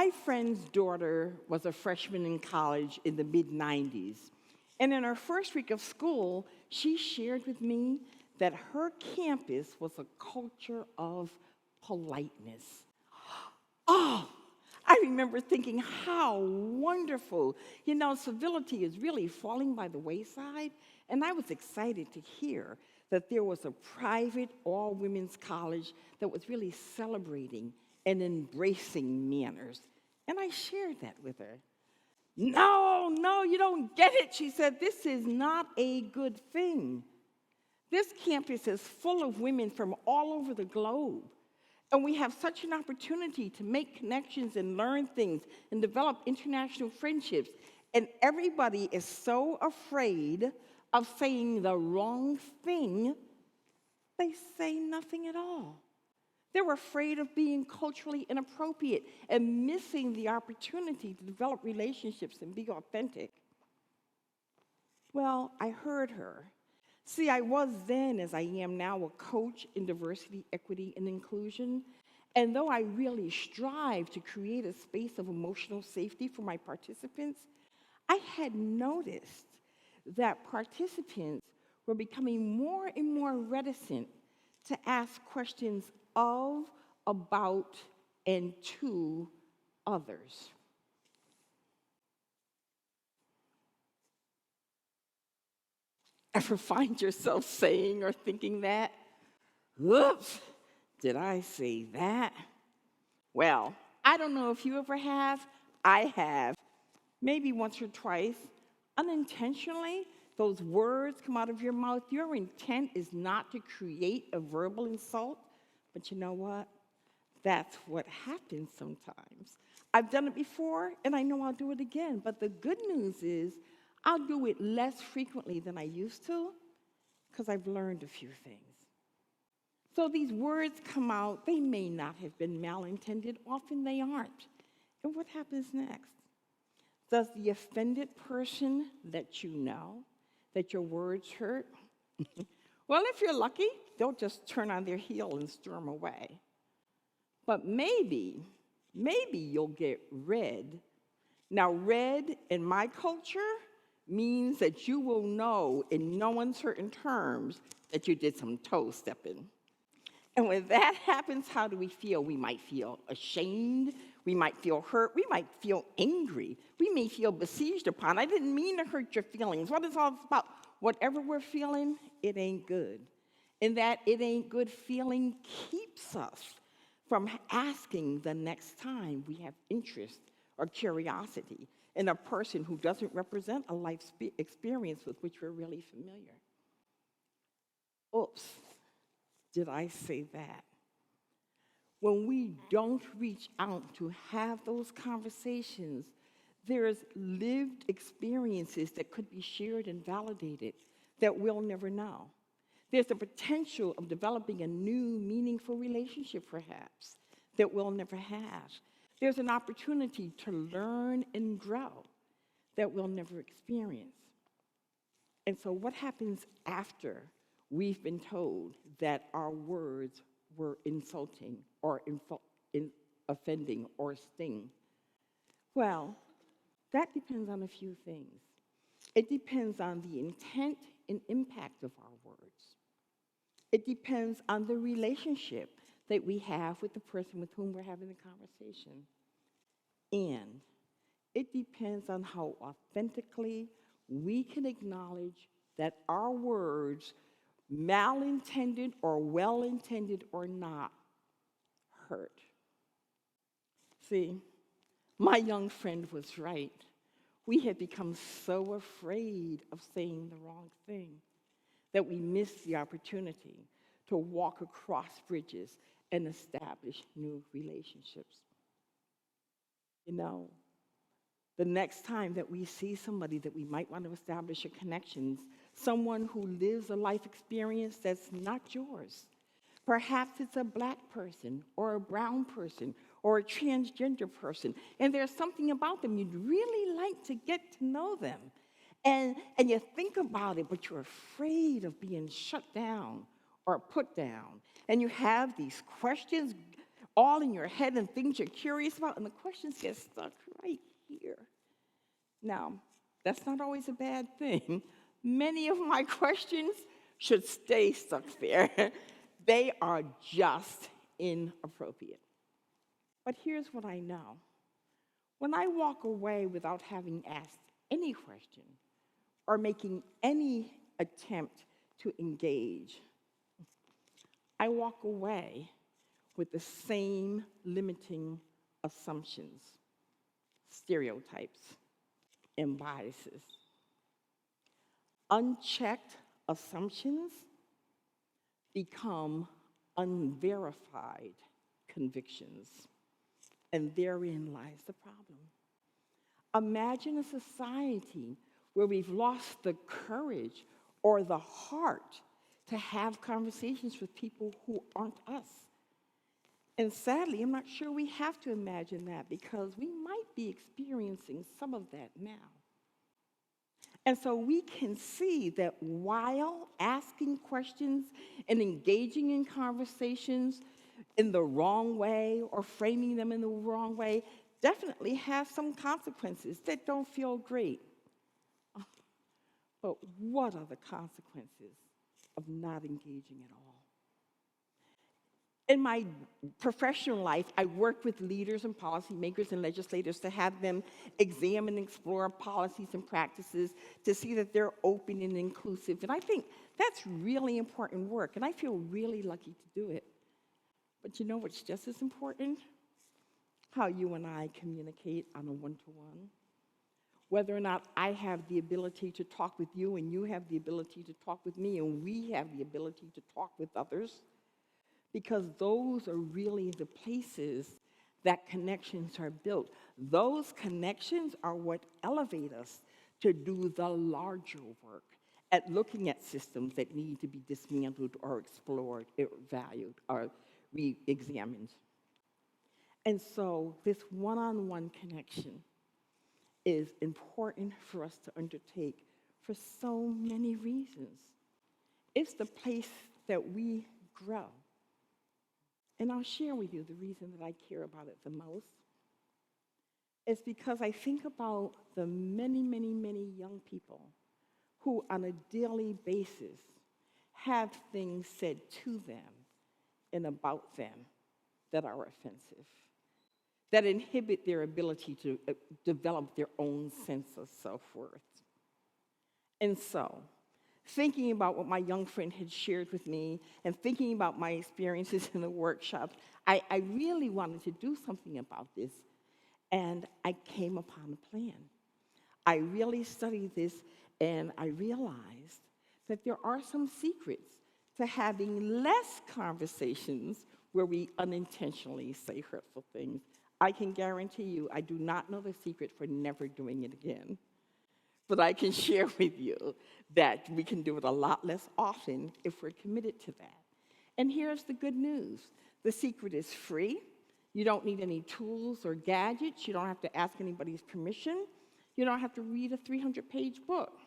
My friend's daughter was a freshman in college in the mid-90s. And in her first week of school, she shared with me that her campus was a culture of politeness. Oh, I remember thinking how wonderful. You know, civility is really falling by the wayside. And I was excited to hear that there was a private all-women's college that was really celebrating and embracing manners. And I shared that with her. No, you don't get it, she said. This is not a good thing. This campus is full of women from all over the globe. And we have such an opportunity to make connections and learn things and develop international friendships. And everybody is so afraid of saying the wrong thing, they say nothing at all. They're afraid of being culturally inappropriate and missing the opportunity to develop relationships and be authentic. Well, I heard her. See, I was then, as I am now, a coach in diversity, equity, and inclusion. And though I really strive to create a space of emotional safety for my participants, I had noticed that participants were becoming more and more reticent to ask questions of, about, and to others. Ever find yourself saying or thinking that? Whoops, did I say that? Well, I don't know if you ever have. I have. Maybe once or twice. Unintentionally, those words come out of your mouth. Your intent is not to create a verbal insult. But you know what? That's what happens sometimes. I've done it before, and I know I'll do it again. But the good news is I'll do it less frequently than I used to because I've learned a few things. So these words come out. They may not have been malintended. Often they aren't. And what happens next? Does the offended person let you know that your words hurt? Well, if you're lucky, they'll just turn on their heel and storm away. But maybe you'll get red. Now, red in my culture means that you will know in no uncertain terms that you did some toe stepping. And when that happens, how do we feel? We might feel ashamed. We might feel hurt. We might feel angry. We may feel besieged upon. I didn't mean to hurt your feelings. What is all this about? Whatever we're feeling, it ain't good. And that it ain't good feeling keeps us from asking the next time we have interest or curiosity in a person who doesn't represent a life experience with which we're really familiar. Oops, did I say that? When we don't reach out to have those conversations, there's lived experiences that could be shared and validated that we'll never know. There's the potential of developing a new, meaningful relationship, perhaps, that we'll never have. There's an opportunity to learn and grow that we'll never experience. And so what happens after we've been told that our words were insulting or offending or sting? Well, that depends on a few things. It depends on the intent and impact of our words. It depends on the relationship that we have with the person with whom we're having the conversation. And it depends on how authentically we can acknowledge that our words, malintended or well-intended or not, hurt. See, my young friend was right. We had become so afraid of saying the wrong thing that we missed the opportunity to walk across bridges and establish new relationships. You know, the next time that we see somebody that we might want to establish a connection, someone who lives a life experience that's not yours. Perhaps it's a Black person or a brown person or a transgender person, and there's something about them you'd really like to get to know them. And you think about it, but you're afraid of being shut down or put down. And you have these questions all in your head and things you're curious about, and the questions get stuck right here. Now, that's not always a bad thing. Many of my questions should stay stuck there. They are just inappropriate. But here's what I know. When I walk away without having asked any question or making any attempt to engage, I walk away with the same limiting assumptions, stereotypes, and biases. Unchecked assumptions become unverified convictions, and therein lies the problem. Imagine a society where we've lost the courage or the heart to have conversations with people who aren't us. And sadly, I'm not sure we have to imagine that because we might be experiencing some of that now. And so we can see that while asking questions and engaging in conversations in the wrong way or framing them in the wrong way definitely have some consequences that don't feel great. But what are the consequences of not engaging at all? In my professional life, I work with leaders and policymakers and legislators to have them examine and explore policies and practices to see that they're open and inclusive. And I think that's really important work, and I feel really lucky to do it. But you know what's just as important? How you and I communicate on a one-to-one. Whether or not I have the ability to talk with you and you have the ability to talk with me and we have the ability to talk with others. Because those are really the places that connections are built. Those connections are what elevate us to do the larger work at looking at systems that need to be dismantled or explored or valued or re-examined. And so this one-on-one connection is important for us to undertake for so many reasons. It's the place that we grow. And I'll share with you the reason that I care about it the most. It's because I think about the many, many, many young people who on a daily basis have things said to them and about them that are offensive, that inhibit their ability to develop their own sense of self-worth. And so, thinking about what my young friend had shared with me and thinking about my experiences in the workshop, I really wanted to do something about this, and I came upon a plan. I really studied this, and I realized that there are some secrets to having less conversations where we unintentionally say hurtful things. I can guarantee you I do not know the secret for never doing it again. But I can share with you that we can do it a lot less often if we're committed to that. And here's the good news. The secret is free. You don't need any tools or gadgets. You don't have to ask anybody's permission. You don't have to read a 300-page book.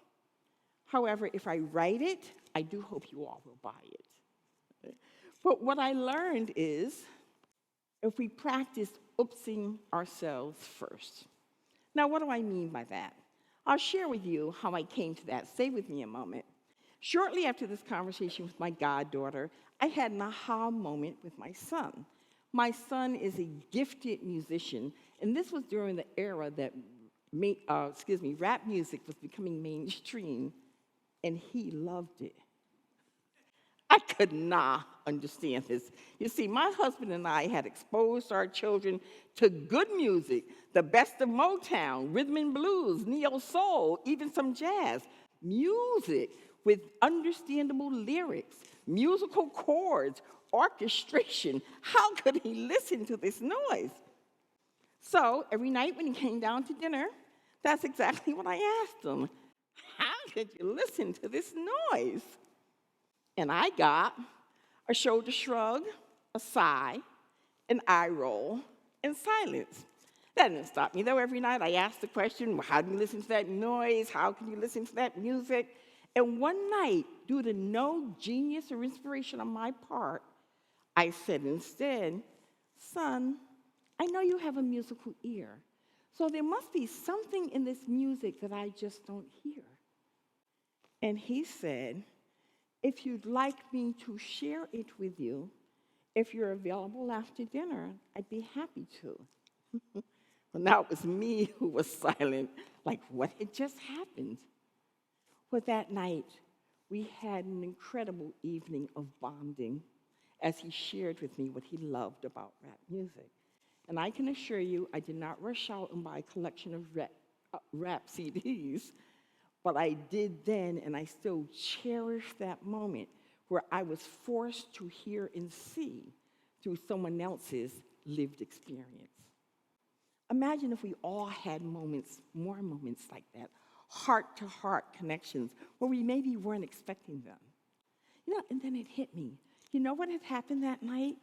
However, if I write it, I do hope you all will buy it. But what I learned is if we practice oopsing ourselves first. Now, what do I mean by that? I'll share with you how I came to that. Stay with me a moment. Shortly after this conversation with my goddaughter, I had an aha moment with my son. My son is a gifted musician, and this was during the era that rap music was becoming mainstream, and he loved it. I could not understand this. You see, my husband and I had exposed our children to good music, the best of Motown, rhythm and blues, neo-soul, even some jazz. Music with understandable lyrics, musical chords, orchestration. How could he listen to this noise? So every night when he came down to dinner, that's exactly what I asked him. How could you listen to this noise? And I got a shoulder shrug, a sigh, an eye roll, and silence. That didn't stop me, though. Every night I asked the question, well, how do you listen to that noise? How can you listen to that music? And one night, due to no genius or inspiration on my part, I said instead, "Son, I know you have a musical ear, so there must be something in this music that I just don't hear." And he said, "If you'd like me to share it with you, if you're available after dinner, I'd be happy to." Well, now it was me who was silent, like what had just happened? Well, that night, we had an incredible evening of bonding as he shared with me what he loved about rap music. And I can assure you, I did not rush out and buy a collection of rap CDs, but I did then, and I still cherish that moment where I was forced to hear and see through someone else's lived experience. Imagine if we all had moments, more moments like that, heart-to-heart connections where we maybe weren't expecting them. And then it hit me. You know what had happened that night?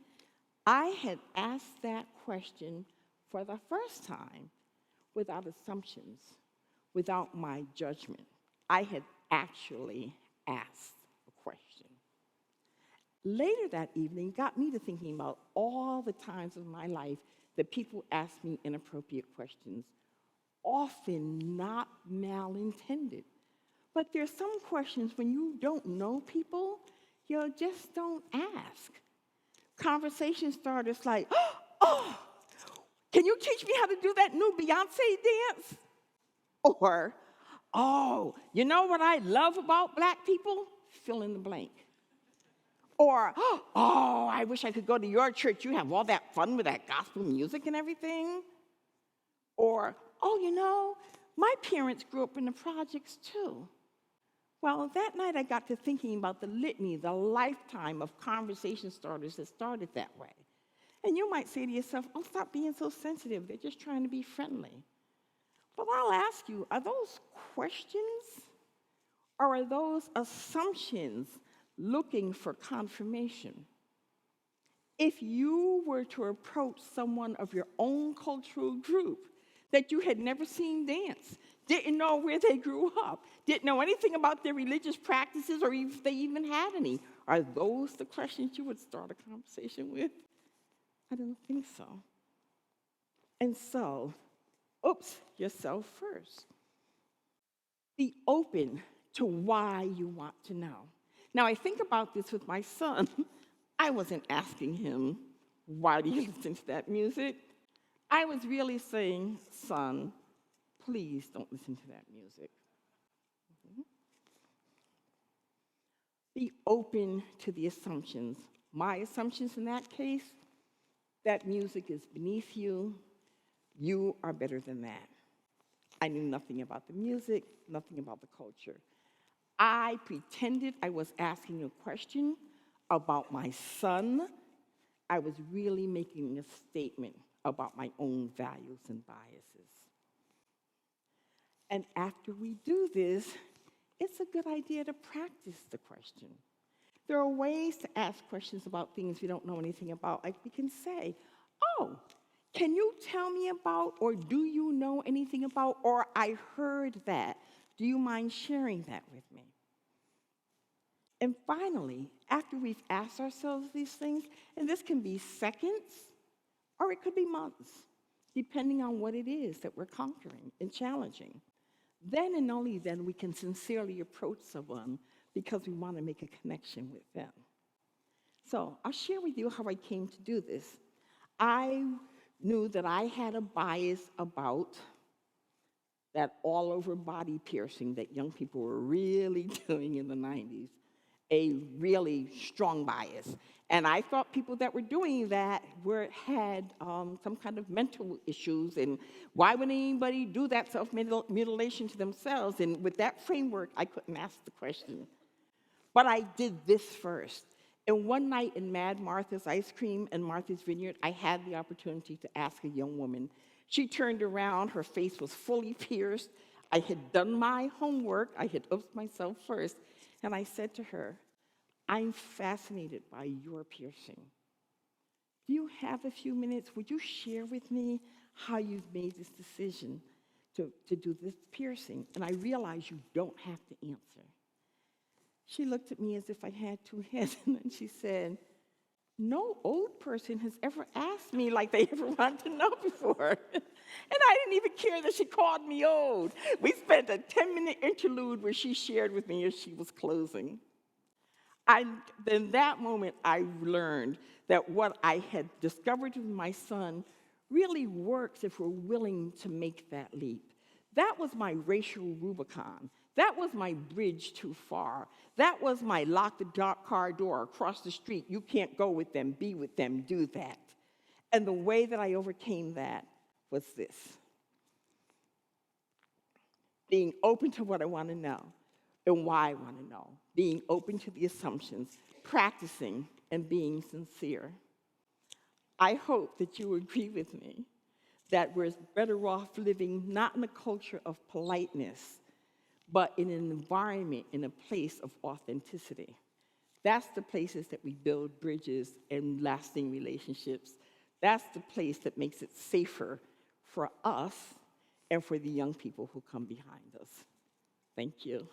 I had asked that question for the first time without assumptions, without my judgment. I had actually asked a question. Later that evening got me to thinking about all the times of my life that people asked me inappropriate questions, often not malintended. But there's some questions when you don't know people, you just don't ask. Conversation starters like, "Oh, can you teach me how to do that new Beyonce dance?" Or, "Oh, you know what I love about black people?" Fill in the blank. Or, "Oh, I wish I could go to your church. You have all that fun with that gospel music and everything." Or, "Oh, my parents grew up in the projects too." Well, that night I got to thinking about the litany, the lifetime of conversation starters that started that way. And you might say to yourself, "Oh, stop being so sensitive. They're just trying to be friendly." But I'll ask you, are those questions or are those assumptions looking for confirmation? If you were to approach someone of your own cultural group that you had never seen dance, didn't know where they grew up, didn't know anything about their religious practices or if they even had any, are those the questions you would start a conversation with? I don't think so. And so, yourself first. Be open to why you want to know. Now, I think about this with my son. I wasn't asking him, "Why do you listen to that music?" I was really saying, "Son, please don't listen to that music." Be open to the assumptions. My assumptions in that case, that music is beneath you. You are better than that. I knew nothing about the music, nothing about the culture. I pretended I was asking a question about my son. I was really making a statement about my own values and biases. And after we do this, it's a good idea to practice the question. There are ways to ask questions about things we don't know anything about. Like we can say, "Oh, can you tell me about, or do you know anything about, or I heard that. Do you mind sharing that with me?" And finally, after we've asked ourselves these things, and this can be seconds or it could be months, depending on what it is that we're conquering and challenging, then and only then we can sincerely approach someone because we want to make a connection with them. So I'll share with you how I came to do this. I knew that I had a bias about that all-over body piercing that young people were really doing in the 90s, a really strong bias. And I thought people that were doing that had some kind of mental issues, and why would anybody do that self-mutilation to themselves? And with that framework, I couldn't ask the question. But I did this first. And one night in Mad Martha's Ice Cream and Martha's Vineyard, I had the opportunity to ask a young woman. She turned around, her face was fully pierced. I had done my homework, I had upped myself first, and I said to her, "I'm fascinated by your piercing. Do you have a few minutes? Would you share with me how you've made this decision to do this piercing? And I realize you don't have to answer." She looked at me as if I had two heads, and then she said, no old person has ever asked me like they ever wanted to know before. And I didn't even care that she called me old. We spent a 10-minute interlude where she shared with me as she was closing. In that moment, I learned that what I had discovered with my son really works if we're willing to make that leap. That was my racial Rubicon. That was my bridge too far. That was my lock the car door across the street. You can't go with them, be with them, do that. And the way that I overcame that was this: being open to what I want to know and why I want to know, being open to the assumptions, practicing, and being sincere. I hope that you agree with me that we're better off living not in a culture of politeness, but in an environment, in a place of authenticity. That's the places that we build bridges and lasting relationships. That's the place that makes it safer for us and for the young people who come behind us. Thank you.